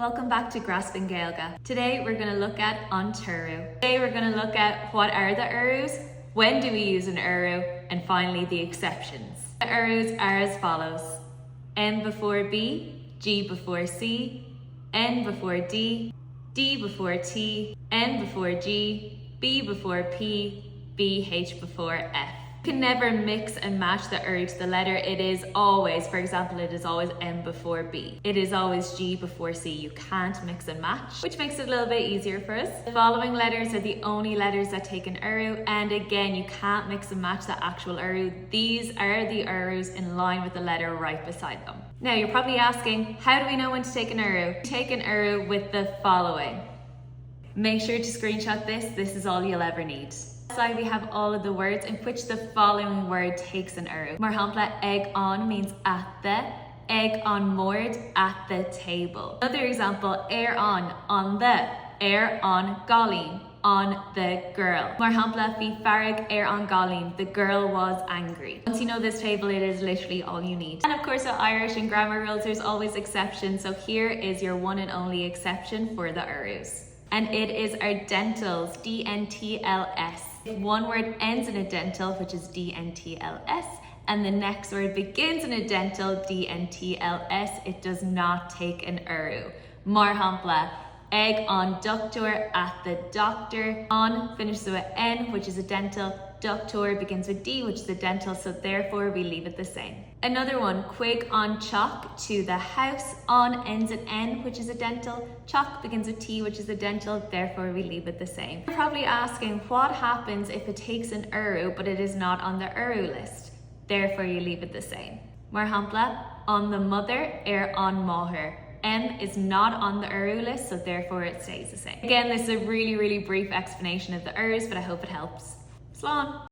Welcome back to Grasping Gaeilge. Today we're going to look at an t-urú. Today we're going to look at what are the urús, when do we use an urú, and finally the exceptions. The urús are as follows: M before B, G before C, N before D, D before T, N before G, B before P, B, H before F. You can never mix and match the urú to the letter. It is always, for example, it is always M before B. It is always G before C. You can't mix and match, which makes it a little bit easier for us. The following letters are the only letters that take an urú, and again, you can't mix and match the actual urú. These are the urús in line with the letter right beside them. Now, you're probably asking, how do we know when to take an urú? Take an urú with the following. Make sure to screenshot this. This is all you'll ever need. Side we have all of the words in which the following word takes an urú. Mar hampla, ag on means at the, ag on mord, at the table. Another example, on the, on Gaeilge, on the girl. Mar hampla, fi farag on Gaeilge, the girl was angry. Once you know this table, it is literally all you need. And of course, with Irish and grammar rules, there's always exceptions. So here is your one and only exception for the urús. And it is our dentals, D-N-T-L-S. If one word ends in a dental, which is D-N-T-L-S, and the next word begins in a dental, D-N-T-L-S, it does not take an urú. Mar hampla, ag on doctor, at the doctor. On finishes with N, which is a dental. Doctor begins with D, which is a dental, so therefore we leave it the same. Another one, quig on chalk, to the house. On ends in N, which is a dental. Chalk begins with T, which is a dental, therefore we leave it the same. You're probably asking, what happens if it takes an urú, but it is not on the urú list? Therefore you leave it the same. Mar hampla, on the mother, on maither. M is not on the urú list, so therefore it stays the same. Again, this is a really brief explanation of the urús, but I hope it helps. Slán!